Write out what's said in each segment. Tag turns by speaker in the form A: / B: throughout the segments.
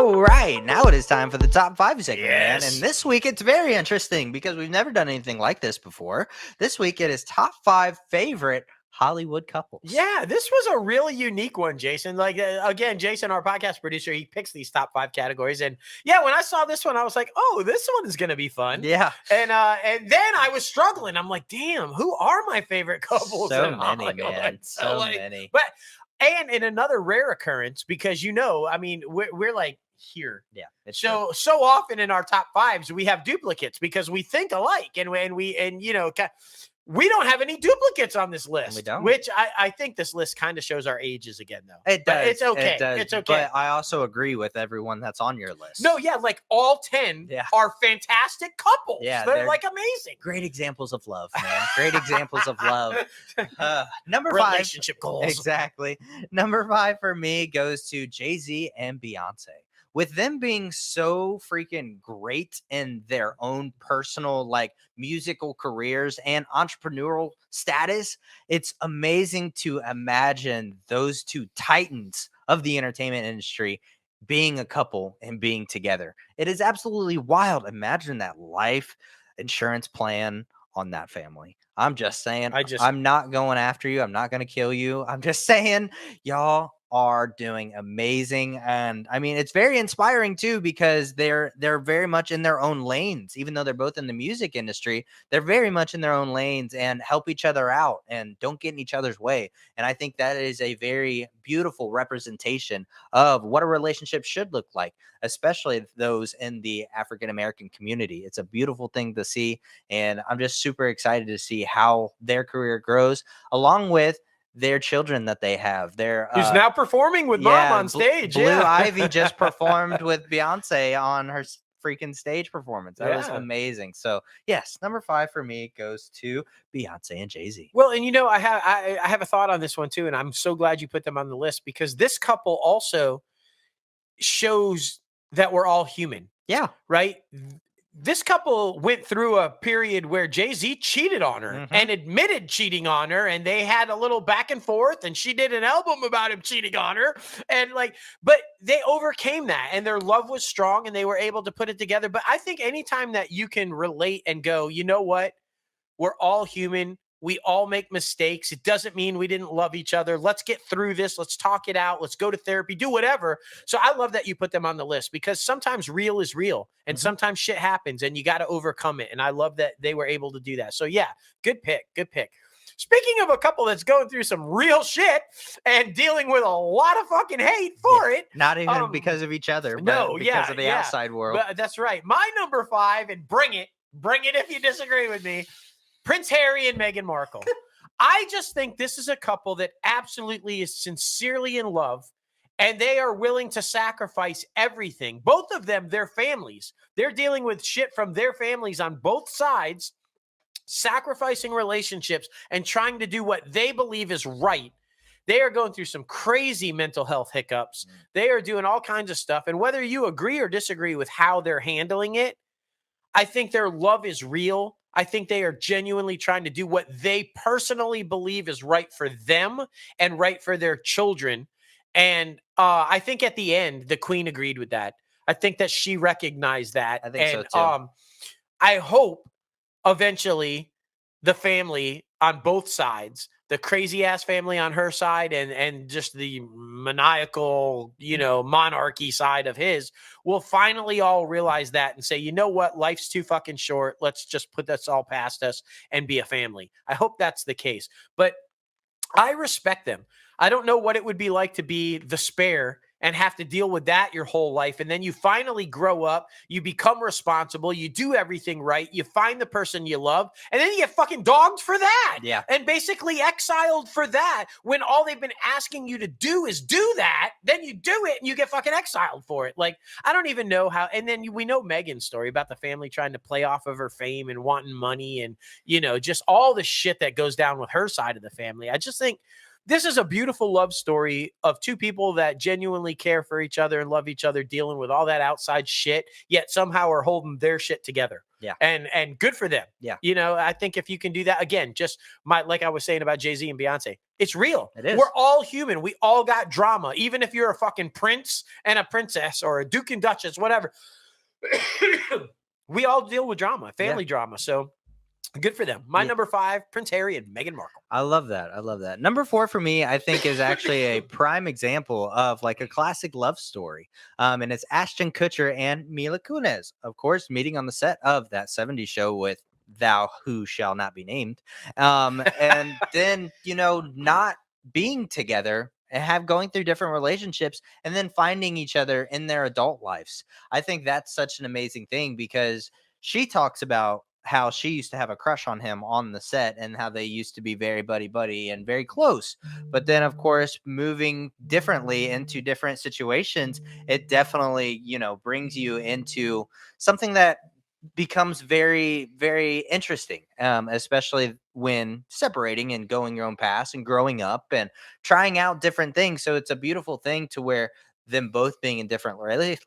A: All right, now it is time for the top 5 segment, man.
B: Yes.
A: And this week it's very interesting because we've never done anything like this before. This week it is top 5 favorite Hollywood couples.
B: Yeah, this was a really unique one, Jason. Like, again, Jason, our podcast producer, he picks these top 5 categories. And yeah, when I saw this one, I was like, oh, this one is going to be fun.
A: Yeah.
B: And then I was struggling. I'm like, damn, who are my favorite couples?
A: So
B: in
A: many,
B: Hollywood?
A: man. So many.
B: But, and in another rare occurrence, because, I mean, we're like, here.
A: Yeah.
B: So often in our top 5s, we have duplicates because we think alike and we don't have any duplicates on this list.
A: We don't.
B: Which I think this list kind of shows our ages again, though.
A: It does.
B: But it's okay.
A: It does.
B: It's okay.
A: But I also agree with everyone that's on your list.
B: No, yeah, like all 10 are fantastic couples.
A: Yeah,
B: they're like amazing.
A: Great examples of love, man. Great examples of love. Number 5.
B: Relationship goals.
A: Exactly. Number 5 for me goes to Jay-Z and Beyonce. With them being so freaking great in their own personal, like, musical careers and entrepreneurial status, it's amazing to imagine those two titans of the entertainment industry being a couple and being together. It is absolutely wild. Imagine that life insurance plan on that family. I'm just saying, I'm not going after you. I'm not going to kill you. I'm just saying, y'all are doing amazing. And I mean, it's very inspiring too, because they're very much in their own lanes. Even though they're both in the music industry, they're very much in their own lanes and help each other out and don't get in each other's way. And I think that is a very beautiful representation of what a relationship should look like, especially those in the African American community. It's a beautiful thing to see, and I'm just super excited to see how their career grows, along with their children that they have.
B: Who's now performing with Mom on stage.
A: Blue Ivy just performed with Beyonce on her freaking stage performance. That was amazing. So yes, number 5 for me goes to Beyonce and Jay-Z.
B: Well, and I have a thought on this one too, and I'm so glad you put them on the list, because this couple also shows that we're all human.
A: Yeah.
B: Right? This couple went through a period where Jay-Z cheated on her and admitted cheating on her, and they had a little back and forth, and she did an album about him cheating on her, and but they overcame that, and their love was strong, and they were able to put it together. But I think anytime that you can relate and go, you know what, we're all human. We all make mistakes. It doesn't mean we didn't love each other. Let's get through this. Let's talk it out. Let's go to therapy, do whatever. So I love that you put them on the list, because sometimes real is real, and sometimes shit happens and you got to overcome it. And I love that they were able to do that. So yeah, good pick. Good pick. Speaking of a couple that's going through some real shit and dealing with a lot of fucking hate for it.
A: Not even because of each other, but because of the outside world.
B: But that's right. My number 5, and bring it if you disagree with me, Prince Harry and Meghan Markle. I just think this is a couple that absolutely is sincerely in love, and they are willing to sacrifice everything. Both of them, their families, they're dealing with shit from their families on both sides, sacrificing relationships and trying to do what they believe is right. They are going through some crazy mental health hiccups. They are doing all kinds of stuff. And whether you agree or disagree with how they're handling it, I think their love is real. I think they are genuinely trying to do what they personally believe is right for them and right for their children. And I think at the end, the Queen agreed with that. I think that she recognized that.
A: I think so too.
B: I hope eventually the family on both sides, the crazy ass family on her side and just the maniacal, monarchy side of his, will finally all realize that and say, you know what? Life's too fucking short. Let's just put this all past us and be a family. I hope that's the case. But I respect them. I don't know what it would be like to be the spare and have to deal with that your whole life. And then you finally grow up, you become responsible, you do everything right, you find the person you love, and then you get fucking dogged for that.
A: Yeah.
B: And basically exiled for that, when all they've been asking you to do is do that. Then you do it and you get fucking exiled for it. Like, I don't even know how. And then we know Meghan's story about the family trying to play off of her fame and wanting money and, just all the shit that goes down with her side of the family. I just think This is a beautiful love story of two people that genuinely care for each other and love each other, dealing with all that outside shit, yet somehow are holding their shit together.
A: Yeah.
B: And good for them.
A: Yeah.
B: You know, I think if you can do that again, just like I was saying about Jay-Z and Beyonce, it's real.
A: It is.
B: We're all human. We all got drama. Even if you're a fucking prince and a princess or a duke and duchess, whatever. We all deal with drama, family drama. So good for them. My number 5, Prince Harry and Meghan Markle.
A: I love that. I love that. Number 4 for me, I think, is actually a prime example of like a classic love story. And it's Ashton Kutcher and Mila Kunis, of course, meeting on the set of that 70s show with Thou Who Shall Not Be Named. And then, not being together and going through different relationships and then finding each other in their adult lives. I think that's such an amazing thing because she talks about how she used to have a crush on him on the set and how they used to be very buddy and very close. But then, of course, moving differently into different situations, it definitely, brings you into something that becomes very, very interesting, especially when separating and going your own path and growing up and trying out different things. So it's a beautiful thing to where them both being in different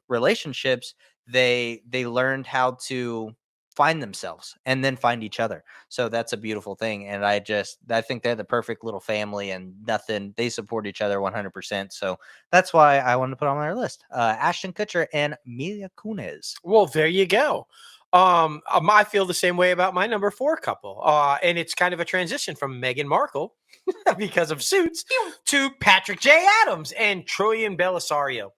A: relationships, they learned how to find themselves and then find each other. So that's a beautiful thing. And I think they're the perfect little family and they support each other 100%. So that's why I wanted to put on our list. Ashton Kutcher and Mila Kunis.
B: Well, there you go. I feel the same way about my number 4 couple. And it's kind of a transition from Meghan Markle because of Suits to Patrick J. Adams and Troian Bellisario.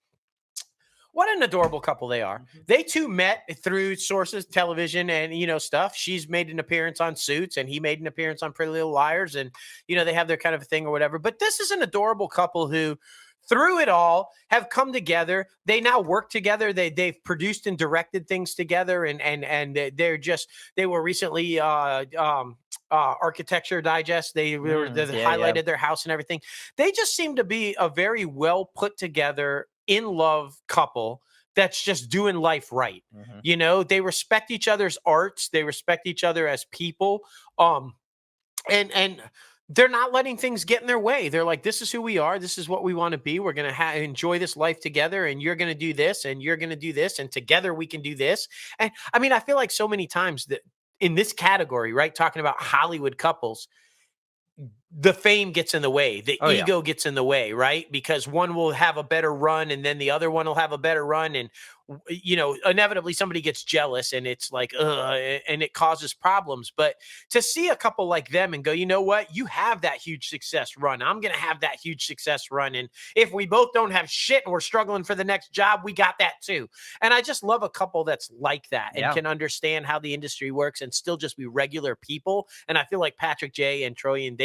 B: What an adorable couple they are.
A: Mm-hmm.
B: They two met through sources, television, and stuff. She's made an appearance on Suits, and he made an appearance on Pretty Little Liars, and they have their kind of a thing or whatever. But this is an adorable couple who, through it all, have come together. They now work together. They've produced and directed things together, and they were recently Architecture Digest. They highlighted their house and everything. They just seem to be a very well put together, in love couple that's just doing life right.
A: Mm-hmm.
B: They respect each other's arts. They respect each other as people. And they're not letting things get in their way. They're like, this is who we are. This is what we want to be. We're going to enjoy this life together, and you're going to do this and you're going to do this. And together we can do this. And I mean, I feel like so many times that in this category, right, talking about Hollywood couples, the fame gets in the way, the ego gets in the way, right? Because one will have a better run and then the other one will have a better run. And, inevitably somebody gets jealous and it's like, and it causes problems. But to see a couple like them and go, you know what, you have that huge success run. I'm going to have that huge success run. And if we both don't have shit and we're struggling for the next job, we got that too. And I just love a couple that's like that and can understand how the industry works and still just be regular people. And I feel like Patrick J and Troian,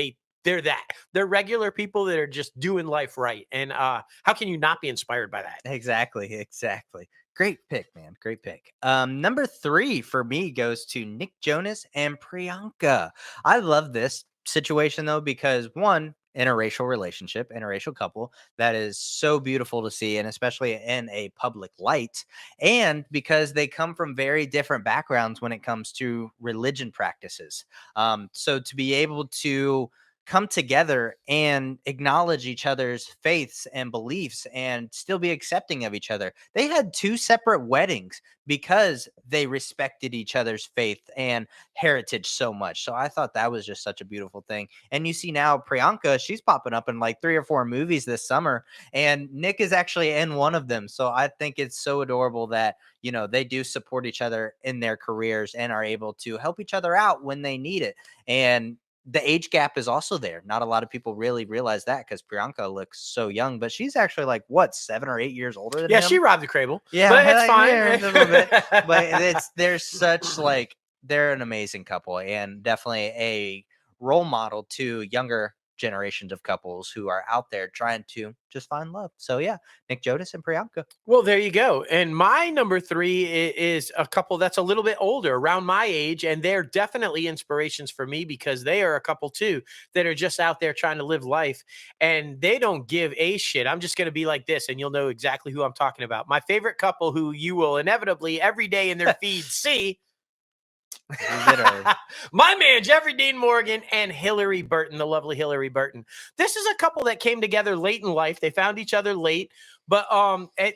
B: they're regular people that are just doing life right. And how can you not be inspired by that?
A: Exactly. Great pick, man. Great pick. Number 3 for me goes to Nick Jonas and Priyanka. I love this situation though, because one, interracial couple that is so beautiful to see, and especially in a public light, and because they come from very different backgrounds when it comes to religion practices. So to be able to come together and acknowledge each other's faiths and beliefs and still be accepting of each other. They had 2 separate weddings because they respected each other's faith and heritage so much. So I thought that was just such a beautiful thing. And you see now Priyanka, she's popping up in like 3 or 4 movies this summer, and Nick is actually in one of them. So I think it's so adorable that, they do support each other in their careers and are able to help each other out when they need it. And the age gap is also there. Not a lot of people really realize that because Priyanka looks so young, but she's actually like 7 or 8 years older than him.
B: She robbed the cradle.
A: Yeah,
B: but it's fine.
A: A little bit. But they're an amazing couple and definitely a role model to younger generations of couples who are out there trying to just find love. So yeah, Nick Jonas and Priyanka.
B: Well, there you go. And my number 3 is a couple that's a little bit older, around my age, and they're definitely inspirations for me because they are a couple too that are just out there trying to live life, and they don't give a shit. I'm just going to be like this, and you'll know exactly who I'm talking about. My favorite couple, who you will inevitably every day in their feed see,
A: Literally.
B: My man, Jeffrey Dean Morgan and Hillary Burton, the lovely Hillary Burton. This is a couple that came together late in life. They found each other late, but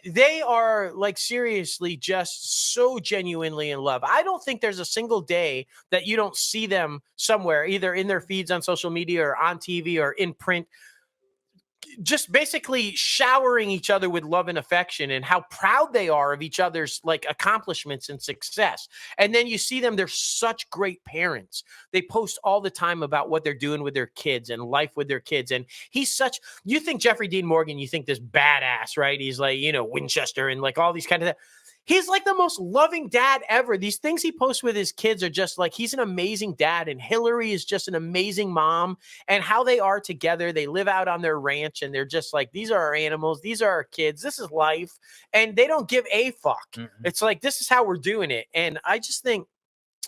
B: they are like seriously just so genuinely in love. I don't think there's a single day that you don't see them somewhere, either in their feeds on social media or on TV or in print, just basically showering each other with love and affection and how proud they are of each other's like accomplishments and success. And then you see them, they're such great parents. They post all the time about what they're doing with their kids and life with their kids. And he's such, you think Jeffrey Dean Morgan, you think this badass, right? He's like, you know, Winchester and like all these kind of, he's like the most loving dad ever. These things he posts with his kids are just like, he's an amazing dad. And Hillary is just an amazing mom. And how they are together, they live out on their ranch and they're just like, these are our animals. These are our kids. This is life. And they don't give a fuck.
A: Mm-hmm.
B: It's like, this is how we're doing it. And I just think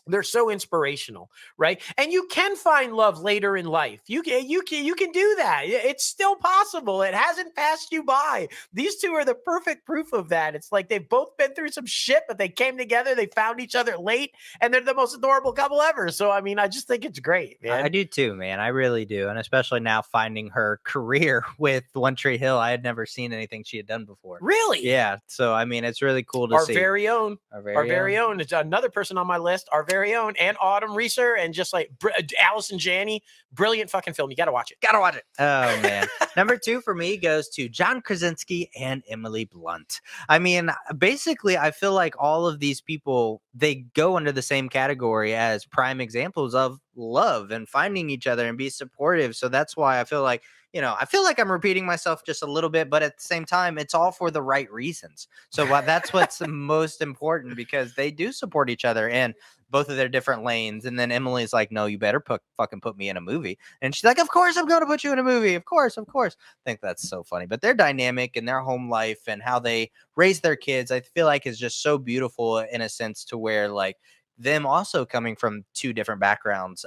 B: they're so inspirational, right? And you can find love later in life. You can do that. It's still possible. It hasn't passed you by. These two are the perfect proof of that. It's like they've both been through some shit, but they came together. They found each other late, and they're the most adorable couple ever. So I mean, I just think it's great, man.
A: I do too, man. I really do, and especially now finding her career with One Tree Hill. I had never seen anything she had done before.
B: Really?
A: Yeah. So I mean, it's really cool to see.
B: Our very own. It's another person on my list. Our very own, and Autumn Reeser, and just like Allison Janney. Brilliant fucking film. You got to watch it.
A: Gotta watch it. Oh, man. Number 2 for me goes to John Krasinski and Emily Blunt. I mean, basically, I feel like all of these people, they go under the same category as prime examples of love and finding each other and be supportive. So that's why I feel like, you know, I feel like I'm repeating myself just a little bit, but at the same time, it's all for the right reasons. So that's what's the most important, because they do support each other and both of their different lanes. And then Emily's like, no, you better fucking put me in a movie. And she's like, of course I'm going to put you in a movie. Of course. I think that's so funny. But their dynamic and their home life and how they raise their kids, I feel like is just so beautiful in a sense, to where like them also coming from 2 different backgrounds,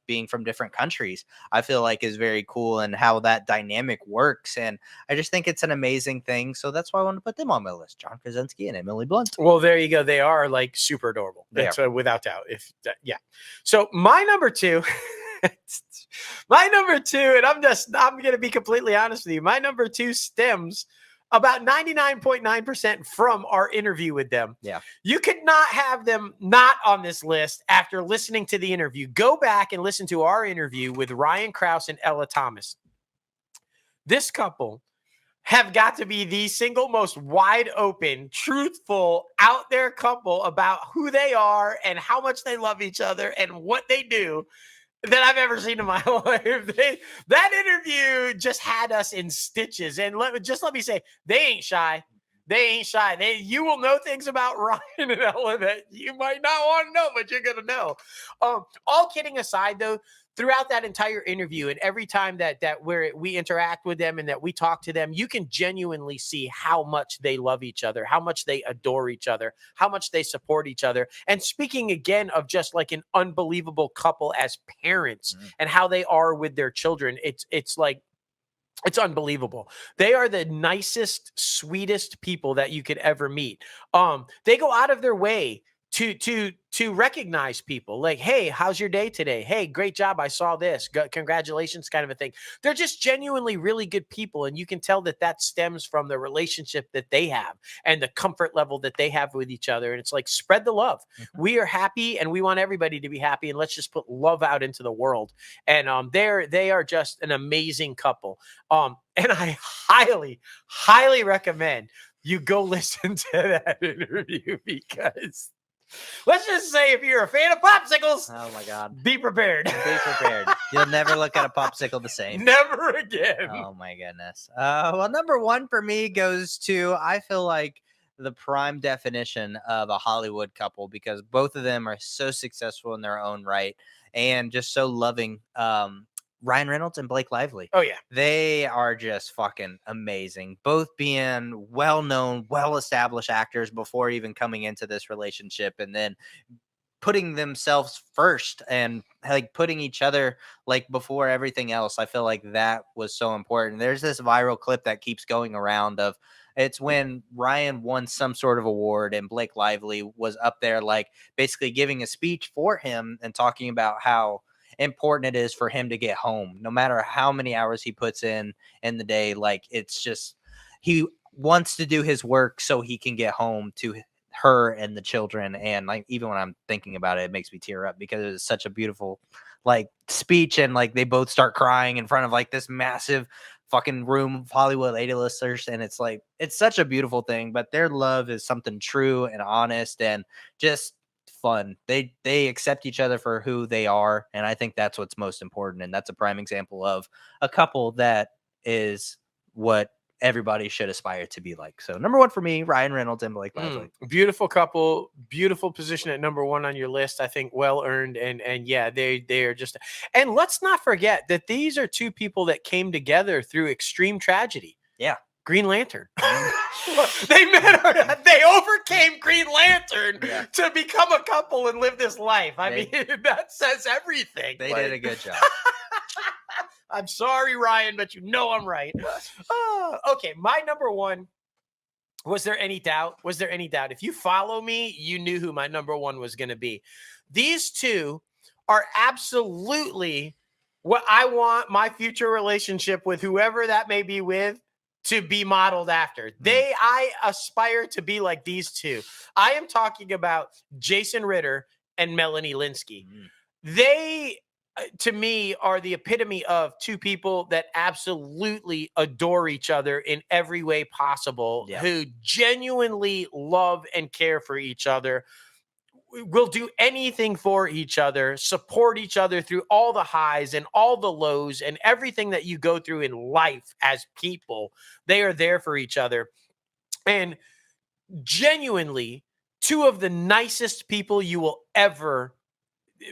A: being from different countries, I feel like is very cool, and how that dynamic works. And I just think it's an amazing thing. So that's why I want to put them on my list, John Krasinski and Emily Blunt.
B: Well, there you go. They are like super adorable. That's without doubt. Yeah. So my number 2, and I'm going to be completely honest with you. My number 2 stems about 99.9% from our interview with them.
A: Yeah.
B: You could not have them not on this list after listening to the interview. Go back and listen to our interview with Ryan Krause and Ella Thomas. This couple have got to be the single most wide open, truthful, out there couple about who they are and how much they love each other and what they do that I've ever seen in my life. That interview just had us in stitches. And let me say, they ain't shy. You will know things about Ryan and Ella that you might not want to know, but you're going to know. All kidding aside, though, throughout that entire interview and every time that we interact with them and that we talk to them, you can genuinely see how much they love each other, how much they adore each other, how much they support each other. And speaking again of just like an unbelievable couple as parents and how they are with their children, it's like, it's unbelievable. They are the nicest, sweetest people that you could ever meet. They go out of their way to recognize people like, hey, how's your day today? Hey, great job. I saw this. Congratulations, kind of a thing. They're just genuinely really good people. And you can tell that stems from the relationship that they have and the comfort level that they have with each other. And it's like, spread the love. We are happy and we want everybody to be happy. And let's just put love out into the world. And they are just an amazing couple. And I highly, highly recommend you go listen to that interview, because let's just say if you're a fan of popsicles,
A: oh my God,
B: be prepared.
A: Be prepared. You'll never look at a popsicle the same.
B: Never again.
A: Oh my goodness. Well, number 1 for me goes to, I feel like, the prime definition of a Hollywood couple, because both of them are so successful in their own right and just so loving. Ryan Reynolds and Blake Lively.
B: Oh, yeah.
A: They are just fucking amazing. Both being well-known, well-established actors before even coming into this relationship, and then putting themselves first and like putting each other like before everything else. I feel like that was so important. There's this viral clip that keeps going around of It's when Ryan won some sort of award and Blake Lively was up there, like basically giving a speech for him and talking about how important it is for him to get home, no matter how many hours he puts in the day. Like it's just he wants to do his work so he can get home to her and the children. And like even when I'm thinking about it, it makes me tear up because it's such a beautiful like speech, and like they both start crying in front of like this massive fucking room of Hollywood A-listers, and it's like it's such a beautiful thing. But their love is something true and honest and just fun. They accept each other for who they are, and I think that's what's most important. And that's a prime example of a couple that is what everybody should aspire to be like. So number one for me, Ryan Reynolds and Blake Lively.
B: Beautiful couple, beautiful position at number one on your list. I think well earned, and yeah, they are just. And let's not forget that these are two people that came together through extreme tragedy.
A: Yeah.
B: Green Lantern. They met. They overcame Green Lantern to become a couple and live this life. I mean, that says everything.
A: They did a good job.
B: I'm sorry, Ryan, but you know I'm right. Okay, my number one. Was there any doubt? Was there any doubt? If you follow me, you knew who my number one was going to be. These two are absolutely what I want my future relationship with whoever that may be with to be modeled after. I aspire to be like these two. I am talking about Jason Ritter and Melanie Linsky. They, to me, are the epitome of two people that absolutely adore each other in every way possible, who genuinely love and care for each other, will do anything for each other, support each other through all the highs and all the lows and everything that you go through in life as people. They are there for each other. And genuinely, two of the nicest people you will ever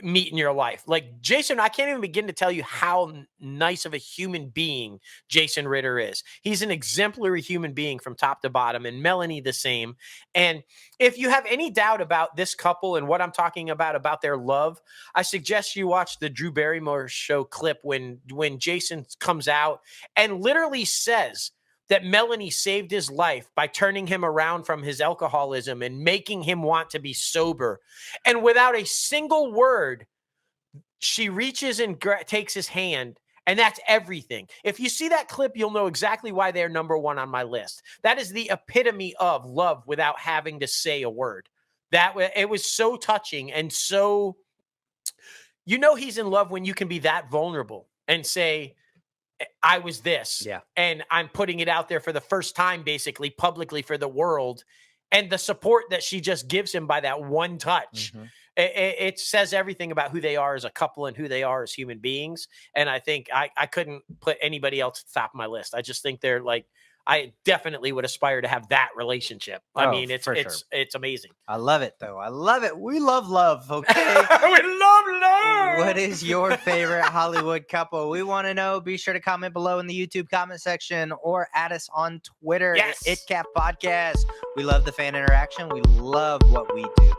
B: meet in your life. Like Jason, I can't even begin to tell you how nice of a human being Jason Ritter is. He's an exemplary human being from top to bottom, and Melanie the same. And if you have any doubt about this couple and what I'm talking about their love, I suggest you watch the Drew Barrymore show clip when Jason comes out and literally says that Melanie saved his life by turning him around from his alcoholism and making him want to be sober. And without a single word, she reaches and takes his hand, and that's everything. If you see that clip, you'll know exactly why they're number one on my list. That is the epitome of love without having to say a word. It was so touching and so, he's in love when you can be that vulnerable and say, I was this, and I'm putting it out there for the first time, basically publicly for the world. And the support that she just gives him by that one touch, it says everything about who they are as a couple and who they are as human beings. And I think I couldn't put anybody else at the top of my list. I just think they're like, I definitely would aspire to have that relationship. I mean, it's amazing.
A: I love it, though. I love it. We love love, okay?
B: We love love.
A: What is your favorite Hollywood couple? We want to know. Be sure to comment below in the YouTube comment section or add us on Twitter.
B: Yes.
A: ItCap Podcast. We love the fan interaction. We love what we do.